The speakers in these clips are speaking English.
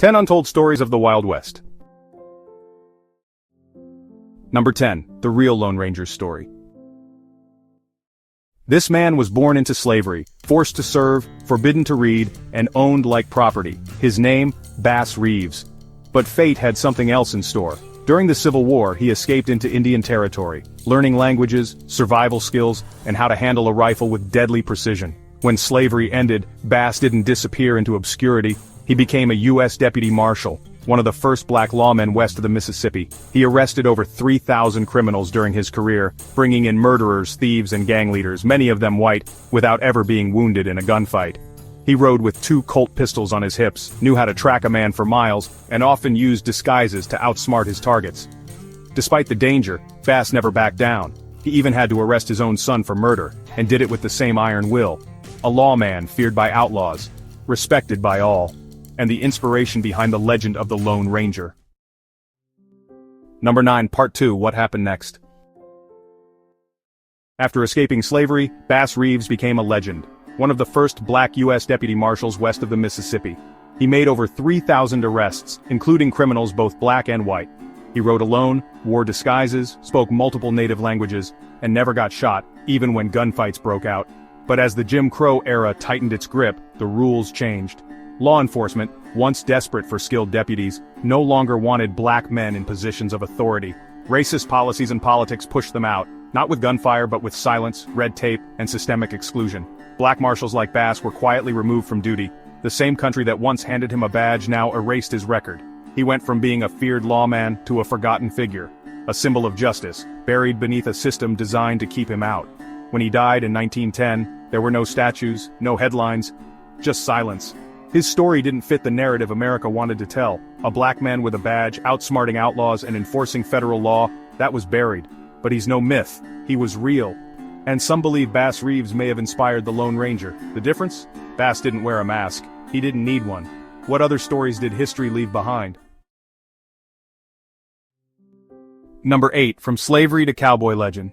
10 Untold Stories of the Wild West. Number 10. The Real Lone Ranger's Story. This man was born into slavery, forced to serve, forbidden to read, and owned like property. His name, Bass Reeves. But fate had something else in store. During the Civil War, he escaped into Indian Territory, learning languages, survival skills, and how to handle a rifle with deadly precision. When slavery ended, Bass didn't disappear into obscurity. He became a U.S. Deputy Marshal, one of the first black lawmen west of the Mississippi. He arrested over 3,000 criminals during his career, bringing in murderers, thieves, and gang leaders, many of them white, without ever being wounded in a gunfight. He rode with 2 Colt pistols on his hips, knew how to track a man for miles, and often used disguises to outsmart his targets. Despite the danger, Bass never backed down. He even had to arrest his own son for murder, and did it with the same iron will. A lawman feared by outlaws, respected by all, and the inspiration behind the legend of the Lone Ranger. Number 9. Part 2. What happened next? After escaping slavery, Bass Reeves became a legend, one of the first Black U.S. deputy marshals west of the Mississippi. He made over 3,000 arrests, including criminals both black and white. He rode alone, wore disguises, spoke multiple native languages, and never got shot, even when gunfights broke out. But as the Jim Crow era tightened its grip, the rules changed. Law enforcement, once desperate for skilled deputies, no longer wanted black men in positions of authority. Racist policies and politics pushed them out, not with gunfire but with silence, red tape, and systemic exclusion. Black marshals like Bass were quietly removed from duty. The same country that once handed him a badge now erased his record. He went from being a feared lawman to a forgotten figure, a symbol of justice, buried beneath a system designed to keep him out. When he died in 1910, there were no statues, no headlines, just silence. His story didn't fit the narrative America wanted to tell. A black man with a badge, outsmarting outlaws and enforcing federal law, that was buried. But he's no myth. He was real. And some believe Bass Reeves may have inspired the Lone Ranger. The difference? Bass didn't wear a mask. He didn't need one. What other stories did history leave behind? Number 8. From slavery to cowboy legend.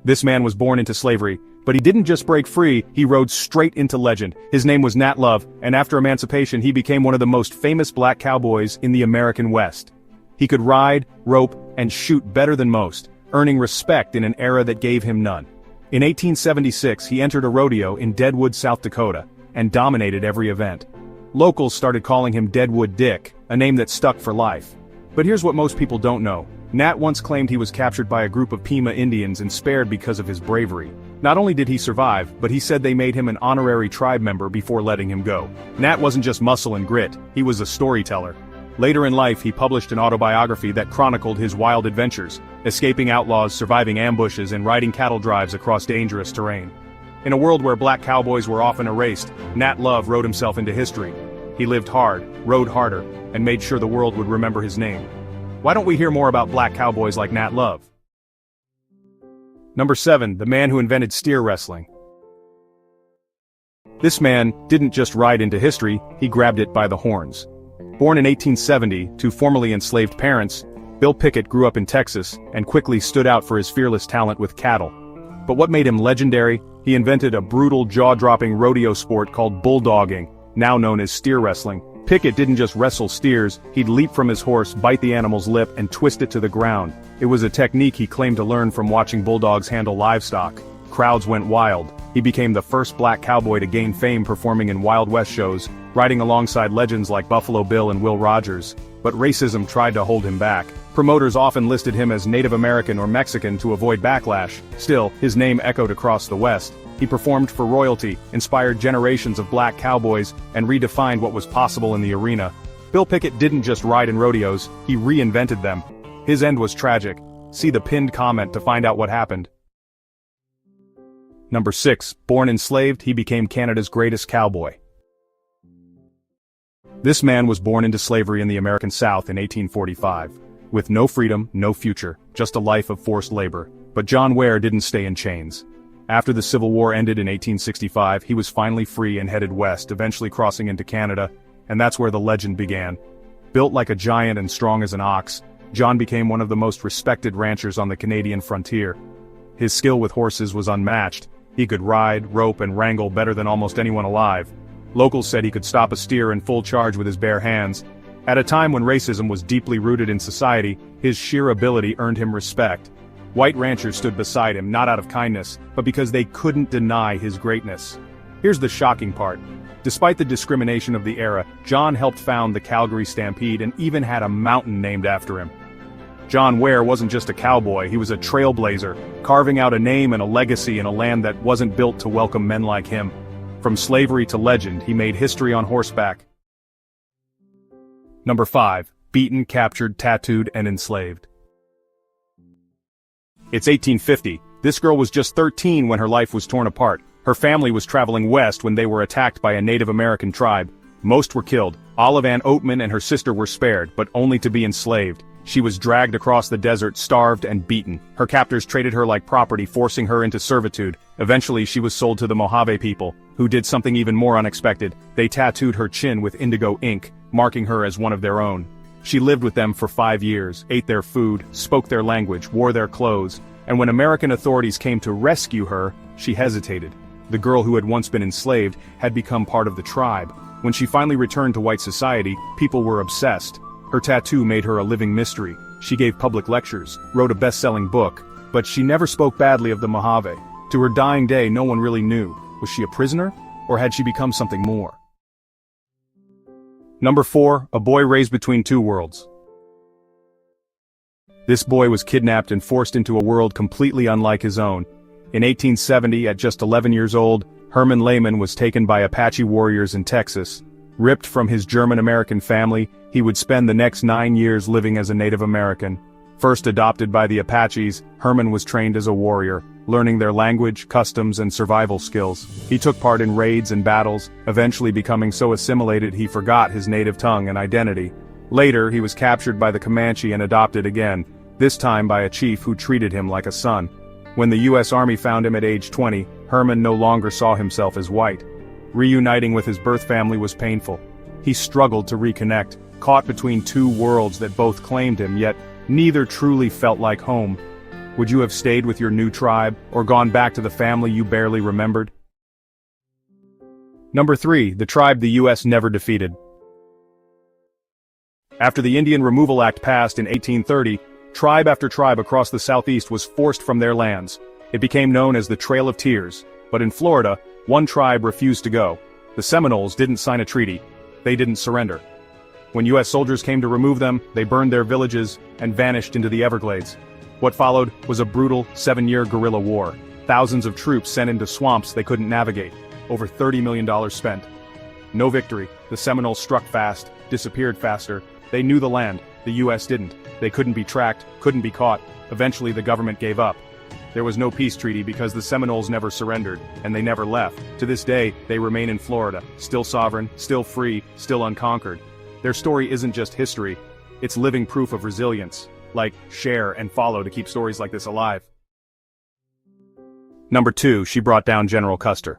This man was born into slavery, but he didn't just break free, he rode straight into legend. His name was Nat Love, and after emancipation he became one of the most famous black cowboys in the American West. He could ride, rope, and shoot better than most, earning respect in an era that gave him none. In 1876 he entered a rodeo in Deadwood, South Dakota, and dominated every event. Locals started calling him Deadwood Dick, a name that stuck for life. But here's what most people don't know. Nat once claimed he was captured by a group of Pima Indians and spared because of his bravery. Not only did he survive, but he said they made him an honorary tribe member before letting him go. Nat wasn't just muscle and grit, he was a storyteller. Later in life he published an autobiography that chronicled his wild adventures, escaping outlaws, surviving ambushes, and riding cattle drives across dangerous terrain. In a world where black cowboys were often erased, Nat Love wrote himself into history. He lived hard, rode harder, and made sure the world would remember his name. Why don't we hear more about black cowboys like Nat Love? Number 7. The man who invented steer wrestling. This man didn't just ride into history, he grabbed it by the horns. Born in 1870 to formerly enslaved parents, Bill Pickett grew up in Texas and quickly stood out for his fearless talent with cattle. But what made him legendary? He invented a brutal, jaw-dropping rodeo sport called bulldogging, now known as steer wrestling. Pickett didn't just wrestle steers, he'd leap from his horse, bite the animal's lip, and twist it to the ground. It was a technique he claimed to learn from watching bulldogs handle livestock. Crowds went wild. He became the first black cowboy to gain fame performing in Wild West shows, riding alongside legends like Buffalo Bill and Will Rogers. But racism tried to hold him back. Promoters often listed him as Native American or Mexican to avoid backlash. Still, his name echoed across the West. He performed for royalty, inspired generations of black cowboys, and redefined what was possible in the arena. Bill Pickett didn't just ride in rodeos, he reinvented them. His end was tragic. See the pinned comment to find out what happened. Number 6. Born enslaved, he became Canada's greatest cowboy. This man was born into slavery in the American South in 1845. With no freedom, no future, just a life of forced labor. But John Ware didn't stay in chains. After the Civil War ended in 1865, he was finally free and headed west, eventually crossing into Canada, and that's where the legend began. Built like a giant and strong as an ox, John became one of the most respected ranchers on the Canadian frontier. His skill with horses was unmatched. He could ride, rope, and wrangle better than almost anyone alive. Locals said he could stop a steer in full charge with his bare hands. At a time when racism was deeply rooted in society, his sheer ability earned him respect. White ranchers stood beside him not out of kindness, but because they couldn't deny his greatness. Here's the shocking part. Despite the discrimination of the era, John helped found the Calgary Stampede and even had a mountain named after him. John Ware wasn't just a cowboy, he was a trailblazer, carving out a name and a legacy in a land that wasn't built to welcome men like him. From slavery to legend, he made history on horseback. Number 5. Beaten, captured, tattooed, and enslaved. It's 1850. This girl was just 13 when her life was torn apart. Her family was traveling west when they were attacked by a Native American tribe. Most were killed. Olive Ann Oatman and her sister were spared, but only to be enslaved. She was dragged across the desert, starved and beaten. Her captors traded her like property, forcing her into servitude. Eventually she was sold to the Mojave people, who did something even more unexpected. They tattooed her chin with indigo ink, marking her as one of their own. She lived with them for 5 years, ate their food, spoke their language, wore their clothes, and when American authorities came to rescue her, she hesitated. The girl who had once been enslaved had become part of the tribe. When she finally returned to white society, people were obsessed. Her tattoo made her a living mystery. She gave public lectures, wrote a best-selling book, but she never spoke badly of the Mojave. To her dying day, no one really knew. Was she a prisoner, or had she become something more? Number 4, a boy raised between two worlds. This boy was kidnapped and forced into a world completely unlike his own. In 1870, at just 11 years old, Herman Lehmann was taken by Apache warriors in Texas. Ripped from his German-American family, he would spend the next 9 years living as a Native American. First adopted by the Apaches, Herman was trained as a warrior, learning their language, customs, and survival skills. He took part in raids and battles, eventually becoming so assimilated he forgot his native tongue and identity. Later, he was captured by the Comanche and adopted again, this time by a chief who treated him like a son. When the U.S. Army found him at age 20, Herman no longer saw himself as white. Reuniting with his birth family was painful. He struggled to reconnect, caught between two worlds that both claimed him, yet neither truly felt like home. Would you have stayed with your new tribe, or gone back to the family you barely remembered? Number 3, the tribe the U.S. never defeated. After the Indian Removal Act passed in 1830, tribe after tribe across the Southeast was forced from their lands. It became known as the Trail of Tears, but in Florida, one tribe refused to go. The Seminoles didn't sign a treaty. They didn't surrender. When U.S. soldiers came to remove them, they burned their villages and vanished into the Everglades. What followed was a brutal 7-year guerrilla war. Thousands of troops sent into swamps they couldn't navigate. Over $30 million spent. No victory. The Seminoles struck fast, disappeared faster. They knew the land. The U.S. didn't. They couldn't be tracked, couldn't be caught. Eventually the government gave up. There was no peace treaty because the Seminoles never surrendered, and they never left. To this day, they remain in Florida, still sovereign, still free, still unconquered. Their story isn't just history, it's living proof of resilience. Like, share, and follow to keep stories like this alive. Number 2, she brought down General Custer.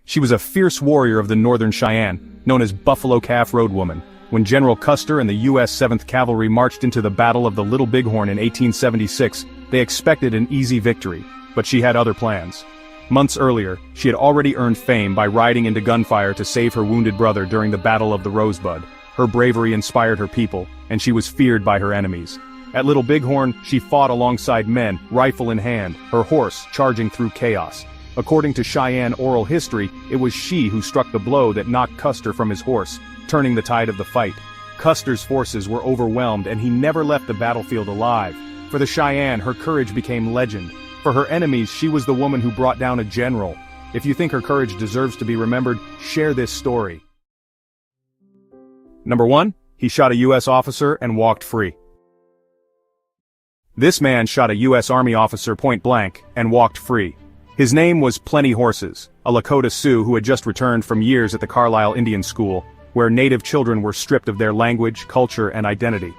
She was a fierce warrior of the Northern Cheyenne, known as Buffalo Calf Road Woman. When General Custer and the U.S. 7th Cavalry marched into the Battle of the Little Bighorn in 1876, they expected an easy victory, but she had other plans. Months earlier, she had already earned fame by riding into gunfire to save her wounded brother during the Battle of the Rosebud. Her bravery inspired her people, and she was feared by her enemies. At Little Bighorn, she fought alongside men, rifle in hand, her horse charging through chaos. According to Cheyenne oral history, it was she who struck the blow that knocked Custer from his horse, turning the tide of the fight. Custer's forces were overwhelmed and he never left the battlefield alive. For the Cheyenne, her courage became legend. For her enemies, she was the woman who brought down a general. If you think her courage deserves to be remembered, share this story. Number 1, he shot a U.S. officer and walked free. This man shot a U.S. Army officer point blank and walked free. His name was Plenty Horses, a Lakota Sioux who had just returned from years at the Carlisle Indian School, where native children were stripped of their language, culture, and identity.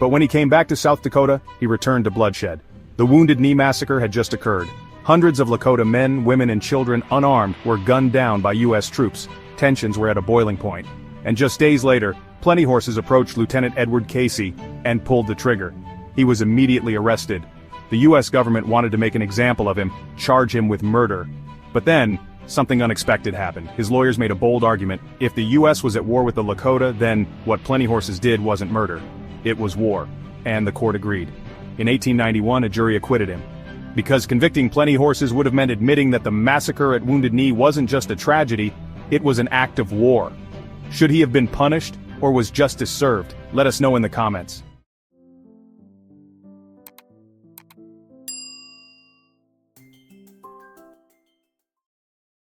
But when he came back to South Dakota, he returned to bloodshed. The Wounded Knee Massacre had just occurred. Hundreds of Lakota men, women, and children, unarmed, were gunned down by U.S. troops. Tensions were at a boiling point. And just days later, Plenty Horses approached Lieutenant Edward Casey and pulled the trigger. He was immediately arrested. The U.S. government wanted to make an example of him, charge him with murder. But then, something unexpected happened. His lawyers made a bold argument. If the U.S. was at war with the Lakota, then what Plenty Horses did wasn't murder. It was war. And the court agreed. In 1891, a jury acquitted him. Because convicting Plenty Horses would have meant admitting that the massacre at Wounded Knee wasn't just a tragedy, it was an act of war. Should he have been punished, or was justice served? Let us know in the comments.